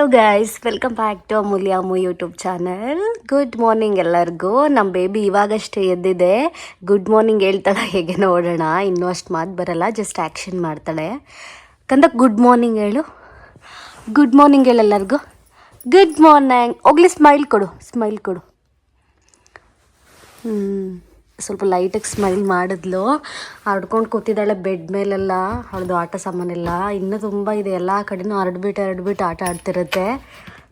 Hello guys, welcome back to Amulya Ammu YouTube channel. Good morning ಎಲ್ಲರಿಗೂ. ನಮ್ಮ baby ಇವಾಗಷ್ಟೇ ಎದ್ದಿದೆ. ಗುಡ್ ಮಾರ್ನಿಂಗ್ ಹೇಳ್ತಾಳೆ ಹೇಗೆ ನೋಡೋಣ. ಇನ್ನೂ ಅಷ್ಟು ಮಾತು ಬರಲ್ಲ, ಜಸ್ಟ್ ಆ್ಯಕ್ಷನ್ ಮಾಡ್ತಾಳೆ. ಕಂದಕ್ಕೆ ಗುಡ್ ಮಾರ್ನಿಂಗ್ ಹೇಳು. ಗುಡ್ ಮಾರ್ನಿಂಗ್ ಹೇಳು ಎಲ್ಲರಿಗೂ. Good morning. ಹೋಗ್ಲಿ ಸ್ಮೈಲ್ ಕೊಡು, ಸ್ಮೈಲ್ ಕೊಡು. ಸ್ವಲ್ಪ ಲೈಟಾಗಿ ಸ್ಮೈಲ್ ಮಾಡಿದ್ಲು. ಹರಡ್ಕೊಂಡು ಕೂತಿದ್ದಾಳೆ ಬೆಡ್ ಮೇಲೆಲ್ಲ. ಅವಳದು ಆಟ ಸಾಮಾನೆಲ್ಲ ಇನ್ನೂ ತುಂಬ ಇದೆ. ಎಲ್ಲ ಕಡೆನೂ ಹರಡ್ಬಿಟ್ಟು ಆಟ ಆಡ್ತಿರುತ್ತೆ.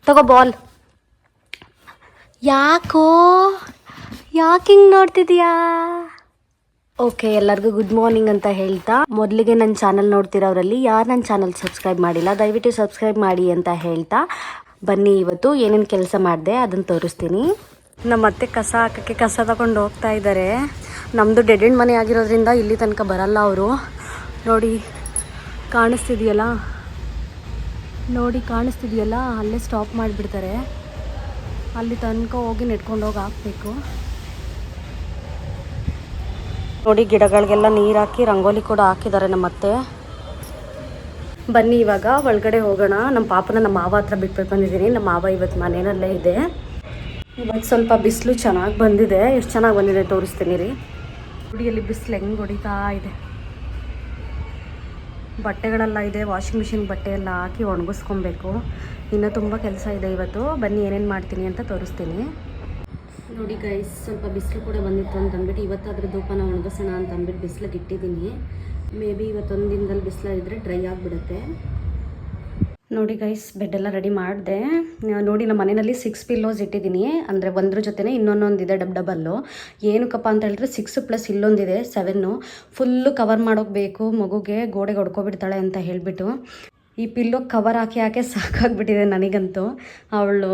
ತಗೋ ಬಾಲ್. ಯಾಕೆ ಹಿಂಗೆ ನೋಡ್ತಿದ್ಯಾ? ಓಕೆ, ಎಲ್ಲರಿಗೂ ಗುಡ್ ಮಾರ್ನಿಂಗ್ ಅಂತ ಹೇಳ್ತಾ, ಮೊದಲಿಗೆ ನನ್ನ ಚಾನಲ್ ನೋಡ್ತಿರೋರಲ್ಲಿ ಯಾರು ನನ್ನ ಚಾನಲ್ ಸಬ್ಸ್ಕ್ರೈಬ್ ಮಾಡಿಲ್ಲ ದಯವಿಟ್ಟು ಸಬ್ಸ್ಕ್ರೈಬ್ ಮಾಡಿ ಅಂತ ಹೇಳ್ತಾ, ಬನ್ನಿ ಇವತ್ತು ಏನೇನು ಕೆಲಸ ಮಾಡಿದೆ ಅದನ್ನು ತೋರಿಸ್ತೀನಿ. ನಮ್ಮ ಅತ್ತೆ ಕಸ ಹಾಕೋಕ್ಕೆ ಕಸ ತಗೊಂಡು ಹೋಗ್ತಾ ಇದ್ದಾರೆ. ನಮ್ಮದು ಡೆಡ್ ಎಂಡ್ ಮನೆ ಆಗಿರೋದ್ರಿಂದ ಇಲ್ಲಿ ತನಕ ಬರಲ್ಲ ಅವರು. ನೋಡಿ ಕಾಣಿಸ್ತಿದೆಯಲ್ಲ, ಅಲ್ಲೇ ಸ್ಟಾಪ್ ಮಾಡಿಬಿಡ್ತಾರೆ. ಅಲ್ಲಿ ತನಕ ಹೋಗಿ ನೆಟ್ಕೊಂಡು ಹೋಗಿ ಹಾಕಬೇಕು. ನೋಡಿ ಗಿಡಗಳಿಗೆಲ್ಲ ನೀರು ಹಾಕಿ ರಂಗೋಲಿ ಕೂಡ ಹಾಕಿದ್ದಾರೆ ನಮ್ಮತ್ತೆ. ಬನ್ನಿ ಇವಾಗ ಒಳಗಡೆ ಹೋಗೋಣ. ನಮ್ಮ ಪಾಪನ ನಮ್ಮ ಮಾವ ಹತ್ರ ಬಿಟ್ಬಿಟ್ಟು ಬಂದಿದ್ದೀನಿ. ನಮ್ಮ ಮಾವ ಇವತ್ತು ಮನೆಯಲ್ಲೇ ಇದೆ. ಇವತ್ತು ಸ್ವಲ್ಪ ಬಿಸಿಲು ಚೆನ್ನಾಗಿ ಬಂದಿದೆ. ಎಷ್ಟು ಚೆನ್ನಾಗಿ ಬಂದಿದೆ ತೋರಿಸ್ತೀನಿ ರೀ. ಗುಡಿಯಲ್ಲಿ ಬಿಸಿಲು ಹೆಂಗೆ ಹೊಡಿತಾ ಇದೆ. ಬಟ್ಟೆಗಳೆಲ್ಲ ಇದೆ, ವಾಷಿಂಗ್ ಮಿಷಿನ್ ಬಟ್ಟೆ ಎಲ್ಲ ಹಾಕಿ ಒಣಗಿಸ್ಕೊಬೇಕು. ಇನ್ನೂ ತುಂಬ ಕೆಲಸ ಇದೆ ಇವತ್ತು. ಬನ್ನಿ ಏನೇನು ಮಾಡ್ತೀನಿ ಅಂತ ತೋರಿಸ್ತೀನಿ. ನೋಡಿ ಗೈಸ್, ಸ್ವಲ್ಪ ಬಿಸಿಲು ಕೂಡ ಬಂದಿತ್ತು ಅಂತಂದ್ಬಿಟ್ಟು ಇವತ್ತಾದರೂ ಧೂಪನ ಒಣಗಿಸೋಣ ಅಂತ ಅಂದ್ಬಿಟ್ಟು ಬಿಸಿಲಿಗೆ ಇಟ್ಟಿದ್ದೀನಿ. ಮೇ ಬಿ ಇವತ್ತೊಂದು ದಿನದಲ್ಲಿ ಬಿಸಿಲಿದ್ರೆ ಡ್ರೈ ಆಗಿಬಿಡುತ್ತೆ. ನೋಡಿ ಗೈಸ್, ಬೆಡ್ಡೆಲ್ಲ ರೆಡಿ ಮಾಡಿದೆ. ನೋಡಿ ನಮ್ಮ ಮನೆಯಲ್ಲಿ 6 ಪಿಲ್ಲೋಸ್ ಇಟ್ಟಿದ್ದೀನಿ. ಅಂದರೆ ಒಂದ್ರ ಜೊತೆನೇ ಇನ್ನೊಂದಿದೆ ಡಬಲ್ಲು. ಏನಕ್ಕಪ್ಪ ಅಂತ ಹೇಳಿದ್ರೆ 6 ಪ್ಲಸ್ ಇಲ್ಲೊಂದಿದೆ 7. ಫುಲ್ಲು ಕವರ್ ಮಾಡೋಕ್ಕೆ ಮಗುಗೆ, ಗೋಡೆಗೆ ಹೊಡ್ಕೊಬಿಡ್ತಾಳೆ ಅಂತ ಹೇಳಿಬಿಟ್ಟು ಈ ಪಿಲ್ಲೋ ಕವರ್ ಹಾಕಿ ಸಾಕಾಗ್ಬಿಟ್ಟಿದೆ ನನಗಂತೂ. ಅವಳು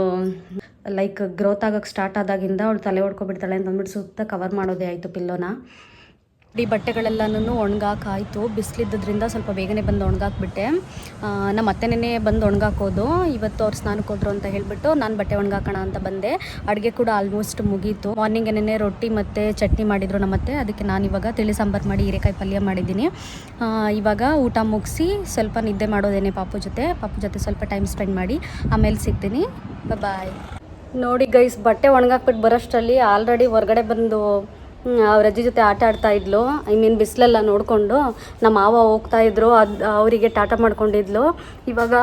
ಲೈಕ್ ಗ್ರೋತ್ ಆಗೋಕ್ಕೆ ಸ್ಟಾರ್ಟ್ ಆದಾಗಿಂದ ಅವಳು ತಲೆ ಹೊಡ್ಕೊಬಿಡ್ತಾಳೆ ಅಂತ ಅಂದ್ಬಿಟ್ಟು ಸುತ್ತ ಕವರ್ ಮಾಡೋದೇ ಆಯಿತು ಪಿಲ್ಲೋನ. ಈ ಬಟ್ಟೆಗಳೆಲ್ಲನೂ ಒಣಗಾಕಾಯಿತು. ಬಿಸಿಲಿದ್ದರಿಂದ ಸ್ವಲ್ಪ ಬೇಗನೆ ಬಂದು ಒಣಗಾಕ್ಬಿಟ್ಟೆ. ನಮ್ಮ ಅತ್ತೆನೇ ಬಂದು ಒಣಗಾಕೋದು. ಇವತ್ತು ಅವ್ರು ಸ್ನಾನಕ್ಕೆ ಹೋದ್ರು ಅಂತ ಹೇಳಿಬಿಟ್ಟು ನಾನು ಬಟ್ಟೆ ಒಣಗಾಕೋಣ ಅಂತ ಬಂದೆ. ಅಡುಗೆ ಕೂಡ ಆಲ್ಮೋಸ್ಟ್ ಮುಗೀತು. ಮಾರ್ನಿಂಗೇನೆ ರೊಟ್ಟಿ ಮತ್ತು ಚಟ್ನಿ ಮಾಡಿದರು ನಮ್ಮತ್ತೆ. ಅದಕ್ಕೆ ನಾನು ಇವಾಗ ತಿಳಿ ಸಾಂಬಾರು ಮಾಡಿ ಹೀರೆಕಾಯಿ ಪಲ್ಯ ಮಾಡಿದ್ದೀನಿ. ಇವಾಗ ಊಟ ಮುಗಿಸಿ ಸ್ವಲ್ಪ ನಿದ್ದೆ ಮಾಡೋದೇನೆ ಪಾಪು ಜೊತೆ ಸ್ವಲ್ಪ ಟೈಮ್ ಸ್ಪೆಂಡ್ ಮಾಡಿ ಆಮೇಲೆ ಸಿಗ್ತೀನಿ. ಬಾಯ್. ನೋಡಿ ಗೈಸ್, ಬಟ್ಟೆ ಒಣಗಾಕ್ಬಿಟ್ಟು ಬರೋಷ್ಟರಲ್ಲಿ ಆಲ್ರೆಡಿ ಹೊರಗಡೆ ಬಂದು ಅವ್ರ ಅಜ್ಜಿ ಜೊತೆ ಆಟ ಆಡ್ತಾ ಇದ್ಲು. ಬಿಸಿಲೆಲ್ಲ ನೋಡಿಕೊಂಡು ನಮ್ಮ ಮಾವ ಹೋಗ್ತಾ ಇದ್ರು. ಅವರಿಗೆ ಟಾಟಾ ಮಾಡ್ಕೊಂಡಿದ್ಲು. ಇವಾಗ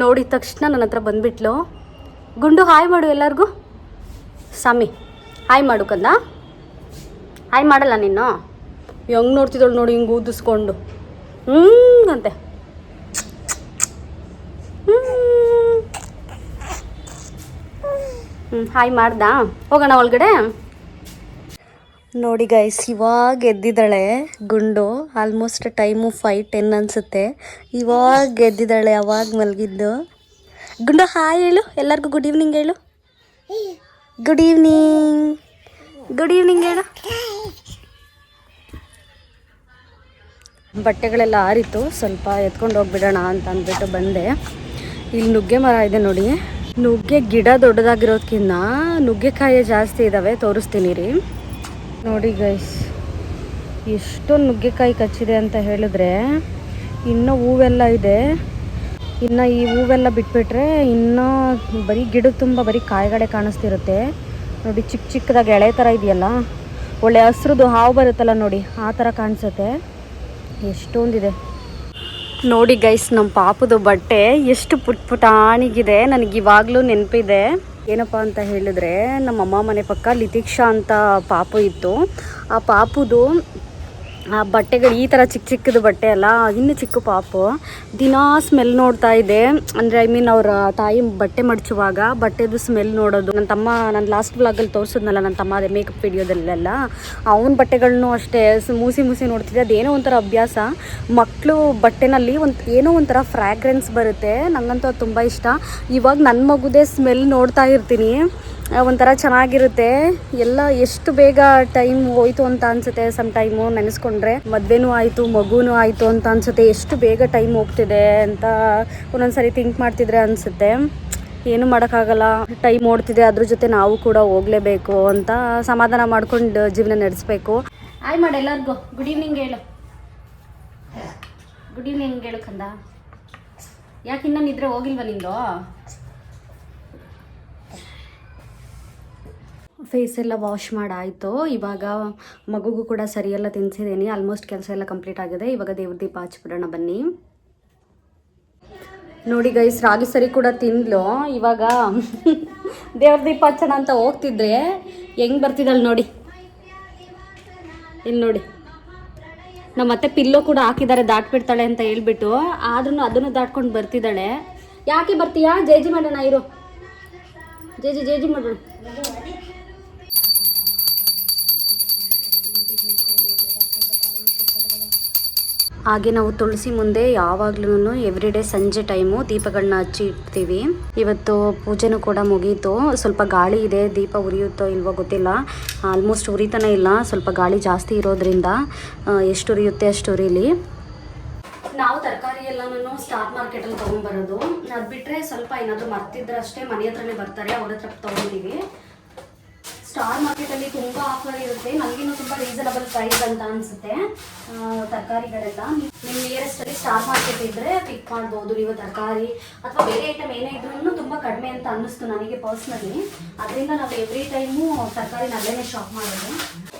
ನೋಡಿದ ತಕ್ಷಣ ನನ್ನ ಹತ್ರ ಬಂದುಬಿಟ್ಲು. ಗುಂಡು ಹಾಯ್ ಮಾಡು ಎಲ್ಲರಿಗೂ. ಸಾಮಿ ಹಾಯ್ ಮಾಡು ಕಂದ. ಹಾಯ್ ಮಾಡಲ್ಲ ನೀನು? ಹೆಂಗೆ ನೋಡ್ತಿದ್ದಳು ನೋಡಿ, ಹಿಂಗೆ ಊದಿಸ್ಕೊಂಡು ಅಂತೆ. ಹಾಯ್ ಮಾಡ್ದಾ? ಹೋಗೋಣ ಒಳಗಡೆ. ನೋಡಿ ಗೈಸ್, ಇವಾಗ ಎದ್ದಿದ್ದಾಳೆ ಗುಂಡು. ಆಲ್ಮೋಸ್ಟ್ ಟೈಮು 5:10 ಅನಿಸುತ್ತೆ. ಇವಾಗ ಎದ್ದಿದ್ದಾಳೆ, ಅವಾಗ ಮಲಗಿದ್ದು. ಗುಂಡು ಹಾಯ್ ಹೇಳು ಎಲ್ಲರಿಗೂ. ಗುಡ್ ಈವ್ನಿಂಗ್ ಹೇಳು. ಗುಡ್ ಈವ್ನಿಂಗ್ ಹೇಳು. ಬಟ್ಟೆಗಳೆಲ್ಲ ಆರಿತು, ಸ್ವಲ್ಪ ಎತ್ಕೊಂಡು ಹೋಗ್ಬಿಡೋಣ ಅಂತ ಅಂದ್ಬಿಟ್ಟು ಬಂದೆ. ಇಲ್ಲಿ ನುಗ್ಗೆ ಮರ ಇದೆ ನೋಡಿ. ನುಗ್ಗೆ ಗಿಡ ದೊಡ್ಡದಾಗಿರೋದಕ್ಕಿಂತ ನುಗ್ಗೆಕಾಯಿ ಜಾಸ್ತಿ ಇದ್ದಾವೆ. ತೋರಿಸ್ತೀನಿ ರೀ. ನೋಡಿ ಗೈಸ್, ಎಷ್ಟೊಂದು ನುಗ್ಗೆಕಾಯಿ ಕಚ್ಚಿದೆ ಅಂತ ಹೇಳಿದ್ರೆ. ಇನ್ನೂ ಹೂವೆಲ್ಲ ಇದೆ. ಇನ್ನು ಈ ಹೂವೆಲ್ಲ ಬಿಟ್ಬಿಟ್ರೆ ಇನ್ನೂ ಬರೀ ಗಿಡದ ತುಂಬ ಬರೀ ಕಾಯಿಗಳೇ ಕಾಣಿಸ್ತಿರುತ್ತೆ. ನೋಡಿ ಚಿಕ್ಕದಾಗಿ ಎಳೆ ಥರ ಇದೆಯಲ್ಲ, ಒಳ್ಳೆ ಹಸ್ರದ್ದು ಹಾವು ಬರುತ್ತಲ್ಲ ನೋಡಿ, ಆ ಥರ ಕಾಣಿಸುತ್ತೆ. ಎಷ್ಟೊಂದಿದೆ ನೋಡಿ ಗೈಸ್. ನಮ್ಮ ಪಾಪುದು ಬಟ್ಟೆ ಎಷ್ಟು ಪುಟಾಣಿಗಿದೆ. ನನಗೆ ಇವಾಗಲೂ ನೆನಪಿದೆ. ಏನಪ್ಪ ಅಂತ ಹೇಳಿದ್ರೆ, ನಮ್ಮಮ್ಮ ಮನೆ ಪಕ್ಕ ಲಿತಿಕ್ಷಾ ಅಂತ ಪಾಪು ಇತ್ತು. ಆ ಪಾಪುದು ಆ ಬಟ್ಟೆಗಳು ಈ ಥರ ಚಿಕ್ಕದು ಬಟ್ಟೆ ಅಲ್ಲ, ಇನ್ನೂ ಚಿಕ್ಕ ಪಾಪು. ದಿನಾ ಸ್ಮೆಲ್ ನೋಡ್ತಾ ಇದೆ. ಅಂದರೆ ಅವರ ತಾಯಿ ಬಟ್ಟೆ ಮಡಚುವಾಗ ಬಟ್ಟೆದು ಸ್ಮೆಲ್ ನೋಡೋದು. ನಾನು ಲಾಸ್ಟ್ ವ್ಲಾಗಲ್ಲಿ ತೋರಿಸಿದ್ನಲ್ಲ ನನ್ನ ತಮ್ಮ, ಅದೇ ಮೇಕಪ್ ವಿಡಿಯೋದಲ್ಲೆಲ್ಲ ಅವನ ಬಟ್ಟೆಗಳನ್ನೂ ಅಷ್ಟೇ ಮೂಸಿ ನೋಡ್ತಿದ್ದೆ. ಅದೇನೋ ಒಂಥರ ಅಭ್ಯಾಸ. ಮಕ್ಕಳು ಬಟ್ಟೆನಲ್ಲಿ ಏನೋ ಒಂಥರ ಫ್ರ್ಯಾಗ್ರೆನ್ಸ್ ಬರುತ್ತೆ. ನನಗಂತೂ ಅದು ತುಂಬ ಇಷ್ಟ. ಇವಾಗ ನನ್ನ ಮಗುದೇ ಸ್ಮೆಲ್ ನೋಡ್ತಾ ಇರ್ತೀನಿ. ಒಂಥರ ಚೆನ್ನಾಗಿರುತ್ತೆ. ಎಲ್ಲ ಎಷ್ಟು ಬೇಗ ಟೈಮ್ ಹೋಯ್ತು ಅಂತ ಅನ್ಸುತ್ತೆ. ಸಮ್ ಟೈಮು ನೆನೆಸ್ಕೊಂಡ್ರೆ ಮದುವೆನೂ ಆಯಿತು, ಮಗುನೂ ಆಯಿತು ಅಂತ ಅನ್ಸುತ್ತೆ. ಎಷ್ಟು ಬೇಗ ಟೈಮ್ ಹೋಗ್ತಿದೆ ಅಂತ ಒಂದೊಂದ್ಸರಿ ಥಿಂಕ್ ಮಾಡ್ತಿದ್ರೆ ಅನಿಸುತ್ತೆ. ಏನು ಮಾಡೋಕ್ಕಾಗಲ್ಲ, ಟೈಮ್ ಓಡ್ತಿದೆ, ಅದ್ರ ಜೊತೆ ನಾವು ಕೂಡ ಹೋಗಲೇಬೇಕು ಅಂತ ಸಮಾಧಾನ ಮಾಡ್ಕೊಂಡು ಜೀವನ ನಡೆಸಬೇಕು. ಹಾಯ್ ಮಾಡಿ ಎಲ್ಲರಿಗೂ. ಗುಡ್ ಈವ್ನಿಂಗ್ ಹೇಳು. ಗುಡ್ ಈವ್ನಿಂಗ್ ಹೇಳು ಕಂದ. ಯಾಕೆ ಇನ್ನೂ ನಿದ್ರೆ ಹೋಗಿಲ್ವ ನಿಂದು? ಫೇಸ್ ಎಲ್ಲ ವಾಶ್ ಮಾಡಾಯಿತು. ಇವಾಗ ಮಗುಗೂ ಕೂಡ ಸರಿಯೆಲ್ಲ ತಿನ್ನಿಸಿದ್ದೀನಿ. ಆಲ್ಮೋಸ್ಟ್ ಕೆಲಸ ಎಲ್ಲ ಕಂಪ್ಲೀಟ್ ಆಗಿದೆ. ಇವಾಗ ದೇವ್ರ ದೀಪ ಹಚ್ಬಿಡೋಣ ಬನ್ನಿ. ನೋಡಿ ಗೈಸ್, ರಾಗಿ ಸರಿ ಕೂಡ ತಿಂದ್ಲು. ಇವಾಗ ದೇವ್ರ ದೀಪ ಹಚ್ಚೋಣ ಅಂತ ಹೋಗ್ತಿದ್ರೆ ಹೆಂಗೆ ಬರ್ತಿದ್ದಾಳೆ ನೋಡಿ. ಇಲ್ಲಿ ನೋಡಿ, ನಮ್ಮ ಮತ್ತೆ ಪಿಲ್ಲೋ ಕೂಡ ಹಾಕಿದ್ದಾರೆ ದಾಟ್ಬಿಡ್ತಾಳೆ ಅಂತ ಹೇಳ್ಬಿಟ್ಟು, ಆದ್ರೂ ಅದನ್ನು ದಾಟ್ಕೊಂಡು ಬರ್ತಿದ್ದಾಳೆ. ಯಾಕೆ ಬರ್ತೀಯಾ? ಜೇಜಿ ಮಾಡೋಣ ಇರು, ಜೇಜಿ ಮಾಡೋಣ. ಹಾಗೆ ನಾವು ತುಳಸಿ ಮುಂದೆ ಯಾವಾಗ್ಲೂ ಎವ್ರಿಡೇ ಸಂಜೆ ಟೈಮು ದೀಪಗಳನ್ನ ಹಚ್ಚಿ ಇಡ್ತೀವಿ. ಇವತ್ತು ಪೂಜೆನೂ ಕೂಡ ಮುಗೀತು. ಸ್ವಲ್ಪ ಗಾಳಿ ಇದೆ, ದೀಪ ಉರಿಯುತ್ತೋ ಇಲ್ವೋ ಗೊತ್ತಿಲ್ಲ. ಆಲ್ಮೋಸ್ಟ್ ಉರಿತಾನೆ ಇಲ್ಲ, ಸ್ವಲ್ಪ ಗಾಳಿ ಜಾಸ್ತಿ ಇರೋದ್ರಿಂದ ಎಷ್ಟು ಉರಿಯುತ್ತೆ ಅಷ್ಟು ಉರಿಲಿ. ನಾವು ತರಕಾರಿ ಎಲ್ಲನೂ ಸ್ಟಾರ್ ಮಾರ್ಕೆಟಲ್ಲಿ ತೊಗೊಂಡ್ಬರೋದು. ಅದು ಬಿಟ್ಟರೆ ಸ್ವಲ್ಪ ಏನಾದರೂ ಮರ್ತಿದ್ರೆ ಅಷ್ಟೇ ಮನೆ ಹತ್ರನೇ ಬರ್ತಾರೆ, ಅವ್ರ ಹತ್ರ ತೊಗೊಂಡಿದ್ದೀವಿ. ಸ್ಟಾರ್ ಮಾರ್ಕೆಟಲ್ಲಿ ತುಂಬ ಆಫರ್ ಇರುತ್ತೆ, ನನಗಿನ್ನೂ ತುಂಬ ರೀಸನಬಲ್ ಪ್ರೈಸ್ ಅಂತ ಅನಿಸುತ್ತೆ ತರಕಾರಿಗಳೆಲ್ಲ. ನಿಮ್ಮ ನಿಯರೆಸ್ಟಲ್ಲಿ ಸ್ಟಾರ್ ಮಾರ್ಕೆಟ್ ಇದ್ದರೆ ಪಿಕ್ ಮಾಡ್ಬೋದು ನೀವು ತರಕಾರಿ ಅಥವಾ ಬೇರೆ ಐಟಮ್ ಏನೇ ಇದ್ರೂ ತುಂಬ ಕಡಿಮೆ ಅಂತ ಅನ್ನಿಸ್ತು ನನಗೆ ಪರ್ಸ್ನಲಿ. ಅದರಿಂದ ನಾವು ಎವ್ರಿ ಟೈಮು ತರಕಾರಿನ ಅಲ್ಲೇ ಶಾಪ್ ಮಾಡೋದು.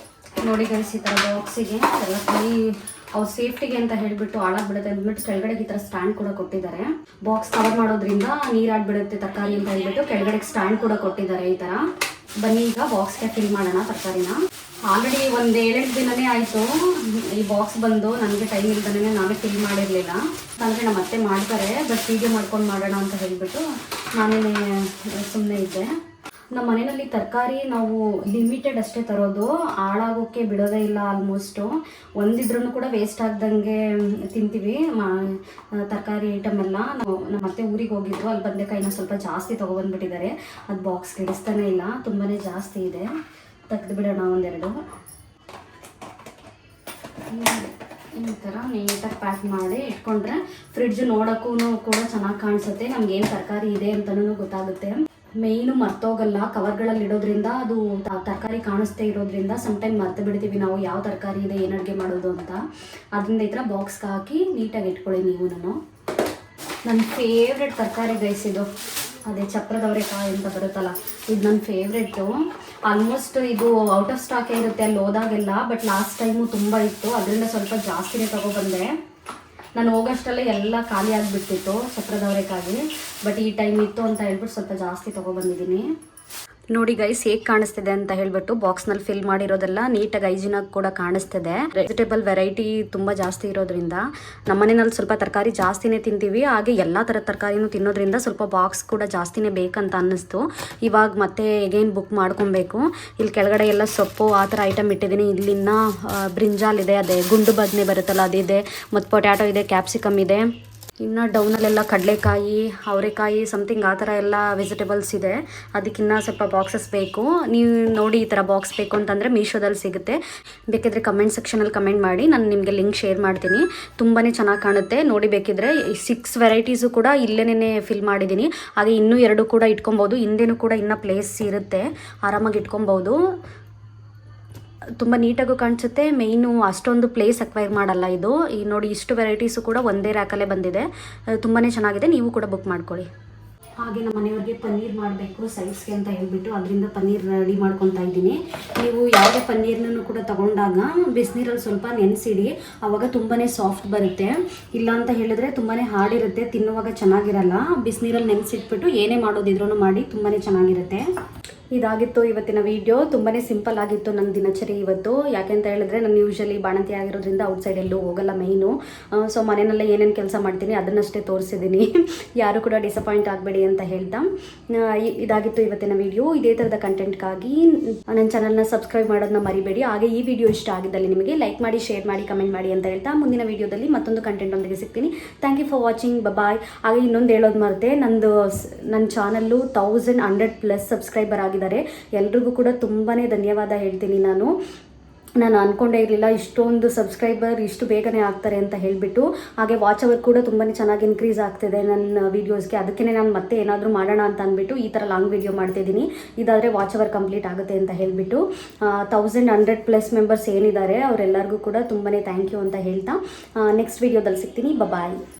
ನೋಡಿ ಗೈಸ್, ಈ ಥರ ಬಾಕ್ಸಿಗೆ ಎಲ್ಲ ಅವ್ರ ಸೇಫ್ಟಿಗೆ ಅಂತ ಹೇಳಿಬಿಟ್ಟು ಹಾಳಾಗ್ಬಿಡುತ್ತೆ ಅಂದ್ಬಿಟ್ಟು ಕೆಳಗಡೆ ಈ ಥರ ಸ್ಟ್ಯಾಂಡ್ ಕೂಡ ಕೊಟ್ಟಿದ್ದಾರೆ. ಬಾಕ್ಸ್ ಕವರ್ ಮಾಡೋದ್ರಿಂದ ನೀರಾಡ್ಬಿಡುತ್ತೆ ತರಕಾರಿ ಅಂತ ಹೇಳ್ಬಿಟ್ಟು ಕೆಳಗಡೆ ಸ್ಟ್ಯಾಂಡ್ ಕೂಡ ಕೊಟ್ಟಿದ್ದಾರೆ ಈ ಥರ. ಬನ್ನಿ ಈಗ ಬಾಕ್ಸ್ಗೆ ಫಿಲ್ ಮಾಡೋಣ ತರಕಾರಿನ. ಆಲ್ರೆಡಿ ಒಂದು 7 ದಿನನೇ ಆಯಿತು ಈ ಬಾಕ್ಸ್ ಬಂದು. ನನಗೆ ಟೈಮ್ ಇಲ್ದೇ ನಾವೇ ಫಿಲ್ ಮಾಡಿರಲಿಲ್ಲ, ಅಂದರೆ ನಮ್ಮ ಅತ್ತೆ ಮಾಡ್ತಾರೆ, ಬಟ್ ಹೀಗೆ ಮಾಡ್ಕೊಂಡು ಮಾಡೋಣ ಅಂತ ಹೇಳಿಬಿಟ್ಟು ನಾನೇ ಸುಮ್ಮನೆ ಇದ್ದೆ. ನಮ್ಮ ಮನೆಯಲ್ಲಿ ತರಕಾರಿ ನಾವು ಲಿಮಿಟೆಡ್ ಅಷ್ಟೇ ತರೋದು, ಹಾಳಾಗೋಕ್ಕೆ ಬಿಡೋದೇ ಇಲ್ಲ. ಆಲ್ಮೋಸ್ಟು ಒಂದಿದ್ರೂ ಕೂಡ ವೇಸ್ಟ್ ಆಗ್ದಂಗೆ ತಿಂತೀವಿ ತರಕಾರಿ ಐಟಮ್ ಎಲ್ಲ. ನಮ್ಮ ಅತ್ತೆ ಊರಿಗೆ ಹೋಗಿದ್ರು, ಅಲ್ಲಿ ಬಂದೆಕಾಯಿನ ಸ್ವಲ್ಪ ಜಾಸ್ತಿ ತೊಗೊಬಂದ್ಬಿಟ್ಟಿದ್ದಾರೆ. ಅದು ಬಾಕ್ಸ್ಗೆ ಇಡಿಸ್ತಾನೆ ಇಲ್ಲ, ತುಂಬಾ ಜಾಸ್ತಿ ಇದೆ. ತೆಗೆದು ಬಿಡೋಣ ಒಂದೆರಡು. ಈ ಥರ ನೀಟಾಗಿ ಪ್ಯಾಕ್ ಮಾಡಿ ಇಟ್ಕೊಂಡ್ರೆ ಫ್ರಿಡ್ಜ್ ನೋಡೋಕ್ಕೂ ಕೂಡ ಚೆನ್ನಾಗಿ ಕಾಣಿಸುತ್ತೆ. ನಮ್ಗೇನು ತರಕಾರಿ ಇದೆ ಅಂತಲೂ ಗೊತ್ತಾಗುತ್ತೆ. ಮೇಯ್ನು ಮರ್ತೋಗಲ್ಲ, ಕವರ್ಗಳಲ್ಲಿ ಇಡೋದ್ರಿಂದ ಅದು ತರಕಾರಿ ಕಾಣಿಸ್ತೇ ಇರೋದ್ರಿಂದ ಸಮ್ಟೈಮ್ ಮರ್ತು ಬಿಡ್ತೀವಿ ನಾವು ಯಾವ ತರಕಾರಿ ಇದೆ, ಏನು ಅಡುಗೆ ಮಾಡೋದು ಅಂತ. ಅದರಿಂದ ಈ ಥರ ಬಾಕ್ಸ್ಗೆ ಹಾಕಿ ನೀಟಾಗಿ ಇಟ್ಕೊಳ್ಳಿ ನೀವು. ನನ್ನ ಫೇವ್ರೆಟ್ ತರಕಾರಿ ಗೈಸ್ ಇದು, ಅದೇ ಚಪ್ರದವರೆಕಾಯಿ ಅಂತ ಬರುತ್ತಲ್ಲ, ಇದು ನನ್ನ ಫೇವ್ರೆಟ್ಟು. ಆಲ್ಮೋಸ್ಟ್ ಇದು ಔಟ್ ಆಫ್ ಸ್ಟಾಕೇ ಇರುತ್ತೆ ಅಲ್ಲಿ ಹೋದಾಗೆಲ್ಲ, ಬಟ್ ಲಾಸ್ಟ್ ಟೈಮು ತುಂಬ ಇತ್ತು, ಅದರಿಂದ ಸ್ವಲ್ಪ ಜಾಸ್ತಿನೇ ತೊಗೊಬಂದೆ. ನಾನು ಹೋಗೋಷ್ಟಲ್ಲೇ ಎಲ್ಲ ಖಾಲಿ ಆಗಿಬಿಟ್ಟಿತ್ತು ಚಪ್ರದವರೆಕಾಯಿ, ಬಟ್ ಈ ಟೈಮ್ ಇತ್ತು ಅಂತ ಹೇಳ್ಬಿಟ್ಟು ಸ್ವಲ್ಪ ಜಾಸ್ತಿ ತೊಗೊಬಂದಿದ್ದೀನಿ. ನೋಡಿ ಗೈಸ್, ಹೇಗೆ ಕಾಣಿಸ್ತಿದೆ ಅಂತ ಹೇಳ್ಬಿಟ್ಟು ಬಾಕ್ಸ್ನಲ್ಲಿ ಫಿಲ್ ಮಾಡಿರೋದೆಲ್ಲ ನೀಟಾಗಿ ಹೈಜಿನಾಗಿ ಕೂಡ ಕಾಣಿಸ್ತಿದೆ. ವೆಜಿಟೇಬಲ್ ವೆರೈಟಿ ತುಂಬ ಜಾಸ್ತಿ ಇರೋದ್ರಿಂದ ನಮ್ಮ ಮನೆಯಲ್ಲಿ ಸ್ವಲ್ಪ ತರಕಾರಿ ಜಾಸ್ತಿನೇ ತಿಂತೀವಿ. ಹಾಗೆ ಎಲ್ಲ ಥರದ ತರಕಾರಿನೂ ತಿನ್ನೋದ್ರಿಂದ ಸ್ವಲ್ಪ ಬಾಕ್ಸ್ ಕೂಡ ಜಾಸ್ತಿನೇ ಬೇಕಂತ ಅನ್ನಿಸ್ತು. ಇವಾಗ ಮತ್ತೆ ಎಗೈನ್ ಬುಕ್ ಮಾಡ್ಕೊಬೇಕು. ಇಲ್ಲಿ ಕೆಳಗಡೆ ಎಲ್ಲ ಸೊಪ್ಪು ಆ ಥರ ಐಟಮ್ ಇಟ್ಟಿದ್ದೀನಿ. ಇಲ್ಲಿನ ಬ್ರಿಂಜಾಲ್ ಇದೆ, ಅದೇ ಗುಂಡು ಬದನೆ ಬರುತ್ತಲ್ಲ ಅದಿದೆ, ಮತ್ತು ಪೊಟ್ಯಾಟೊ ಇದೆ, ಕ್ಯಾಪ್ಸಿಕಮ್ ಇದೆ. ಇನ್ನು ಡೌನಲ್ಲೆಲ್ಲ ಕಡಲೆಕಾಯಿ, ಅವರೆಕಾಯಿ ಸಮಥಿಂಗ್ ಆ ಥರ ಎಲ್ಲ ವೆಜಿಟೇಬಲ್ಸ್ ಇದೆ. ಅದಕ್ಕಿನ್ನ ಸ್ವಲ್ಪ ಬಾಕ್ಸಸ್ ಬೇಕು. ನೀವು ನೋಡಿ ಈ ಥರ ಬಾಕ್ಸ್ ಬೇಕು ಅಂತಂದರೆ ಮೀಶೋದಲ್ಲಿ ಸಿಗುತ್ತೆ. ಬೇಕಿದ್ರೆ ಕಮೆಂಟ್ ಸೆಕ್ಷನಲ್ಲಿ ಕಮೆಂಟ್ ಮಾಡಿ, ನಾನು ನಿಮಗೆ ಲಿಂಕ್ ಶೇರ್ ಮಾಡ್ತೀನಿ. ತುಂಬಾ ಚೆನ್ನಾಗಿ ಕಾಣುತ್ತೆ ನೋಡಿ. ಬೇಕಿದ್ರೆ 6 ವೆರೈಟೀಸು ಕೂಡ ಇಲ್ಲೇನೇ ಫಿಲ್ ಮಾಡಿದ್ದೀನಿ. ಹಾಗೆ ಇನ್ನೂ 2 ಕೂಡ ಇಟ್ಕೊಬೋದು. ಹಿಂದೆನೂ ಕೂಡ ಇನ್ನೂ ಪ್ಲೇಸ್ ಇರುತ್ತೆ, ಆರಾಮಾಗಿ ಇಟ್ಕೊಬೋದು. ತುಂಬ ನೀಟಾಗೂ ಕಾಣಿಸುತ್ತೆ. ಮೇಯ್ನು ಅಷ್ಟೊಂದು ಪ್ಲೇಸ್ ಅಕ್ವೈರ್ ಮಾಡಲ್ಲ ಇದು. ಈ ನೋಡಿ, ಇಷ್ಟು ವೆರೈಟೀಸು ಕೂಡ ಒಂದೇ ರ್ಯಾಕಲ್ಲೇ ಬಂದಿದೆ. ತುಂಬಾ ಚೆನ್ನಾಗಿದೆ, ನೀವು ಕೂಡ ಬುಕ್ ಮಾಡ್ಕೊಳ್ಳಿ. ಹಾಗೆ ನಮ್ಮ ಮನೆಯವ್ರಿಗೆ ಪನ್ನೀರ್ ಮಾಡಬೇಕು ಸೈಡ್ಸ್ಗೆ ಅಂತ ಹೇಳ್ಬಿಟ್ಟು ಅದರಿಂದ ಪನ್ನೀರ್ ರೆಡಿ ಮಾಡ್ಕೊತಾ ಇದ್ದೀನಿ. ನೀವು ಯಾವುದೇ ಪನ್ನೀರ್ನೂ ಕೂಡ ತೊಗೊಂಡಾಗ ಬಿಸಿನೀರಲ್ಲಿ ಸ್ವಲ್ಪ ನೆನೆಸಿಡಿ, ಆವಾಗ ತುಂಬಾ ಸಾಫ್ಟ್ ಬರುತ್ತೆ. ಇಲ್ಲ ಅಂತ ಹೇಳಿದ್ರೆ ತುಂಬಾ ಹಾರ್ಡ್ ಇರುತ್ತೆ, ತಿನ್ನುವಾಗ ಚೆನ್ನಾಗಿರಲ್ಲ. ಬಿಸಿನೀರಲ್ಲಿ ನೆನೆಸಿಟ್ಬಿಟ್ಟು ಏನೇ ಮಾಡೋದಿದ್ರೂ ಮಾಡಿ ತುಂಬಾ ಚೆನ್ನಾಗಿರುತ್ತೆ. ಇದಾಗಿತ್ತು ಇವತ್ತಿನ ವಿಡಿಯೋ. ತುಂಬಾ ಸಿಂಪಲ್ ಆಗಿತ್ತು ನನ್ನ ದಿನಚರಿ ಇವತ್ತು. ಯಾಕೆಂತ ಹೇಳಿದ್ರೆ ನಾನು ಯೂಶಲಿ ಬಾಣಂತಿ ಆಗಿರೋದ್ರಿಂದ ಔಟ್ಸೈಡ್ ಎಲ್ಲೂ ಹೋಗಲ್ಲ ಮೈನು. ಸೊ ಮನೆಯಲ್ಲೇ ಏನೇನು ಕೆಲಸ ಮಾಡ್ತೀನಿ ಅದನ್ನಷ್ಟೇ ತೋರಿಸಿದ್ದೀನಿ. ಯಾರು ಕೂಡ ಡಿಸಪಾಯಿಂಟ್ ಆಗಬೇಡಿ ಅಂತ ಹೇಳ್ತಾ ಇದಾಗಿತ್ತು ಇವತ್ತಿನ ವಿಡಿಯೋ. ಇದೇ ಥರದ ಕಂಟೆಂಟ್ಗಾಗಿ ನನ್ನ ಚಾನಲ್ನ ಸಬ್ಸ್ಕ್ರೈಬ್ ಮಾಡೋದನ್ನ ಮರಿಬೇಡಿ. ಹಾಗೆ ಈ ವಿಡಿಯೋ ಇಷ್ಟ ಆಗಿದ್ದಲ್ಲಿ ನಿಮಗೆ ಲೈಕ್ ಮಾಡಿ, ಶೇರ್ ಮಾಡಿ, ಕಮೆಂಟ್ ಮಾಡಿ ಅಂತ ಹೇಳ್ತಾ ಮುಂದಿನ ವಿಡಿಯೋದಲ್ಲಿ ಮತ್ತೊಂದು ಕಂಟೆಂಟ್ ಒಂದಿಗೆ ಸಿಗ್ತೀನಿ. Thank you for watching. Bye. ಹಾಗೆ ಇನ್ನೊಂದು ಹೇಳೋದು ಮರೆತೆ, ನನ್ನ ಚಾನಲ್ಲು 1100+ ಸಬ್ಸ್ಕ್ರೈಬರ್ ಆಗಿದ್ದಾರೆ. ಎಲ್ರಿಗೂ ಕೂಡ ತುಂಬಾ ಧನ್ಯವಾದ ಹೇಳ್ತೀನಿ. ನಾನು ಅಂದ್ಕೊಂಡೇ ಇರಲಿಲ್ಲ ಇಷ್ಟೊಂದು ಸಬ್ಸ್ಕ್ರೈಬರ್ ಇಷ್ಟು ಬೇಗನೆ ಆಗ್ತಾರೆ ಅಂತ ಹೇಳಿಬಿಟ್ಟು. ಹಾಗೆ ವಾಚ್ ಅವರ್ ಕೂಡ ತುಂಬಾ ಚೆನ್ನಾಗಿ ಇನ್ಕ್ರೀಸ್ ಆಗ್ತಿದೆ ನನ್ನ ವೀಡಿಯೋಸ್ಗೆ. ಅದಕ್ಕೇ ನಾನು ಮತ್ತೆ ಏನಾದರೂ ಮಾಡೋಣ ಅಂತ ಅಂದ್ಬಿಟ್ಟು ಈ ಥರ ಲಾಂಗ್ ವೀಡಿಯೋ ಮಾಡ್ತಿದ್ದೀನಿ. ಇದಾದರೆ ವಾಚ್ ಅವರ್ ಕಂಪ್ಲೀಟ್ ಆಗುತ್ತೆ ಅಂತ ಹೇಳಿಬಿಟ್ಟು 1100+ ಮೆಂಬರ್ಸ್ ಏನಿದ್ದಾರೆ ಅವರೆಲ್ಲರಿಗೂ ಕೂಡ ತುಂಬಾ ಥ್ಯಾಂಕ್ ಯು ಅಂತ ಹೇಳ್ತಾ ನೆಕ್ಸ್ಟ್ ವೀಡಿಯೋದಲ್ಲಿ ಸಿಗ್ತೀನಿ. ಬಾಯ್.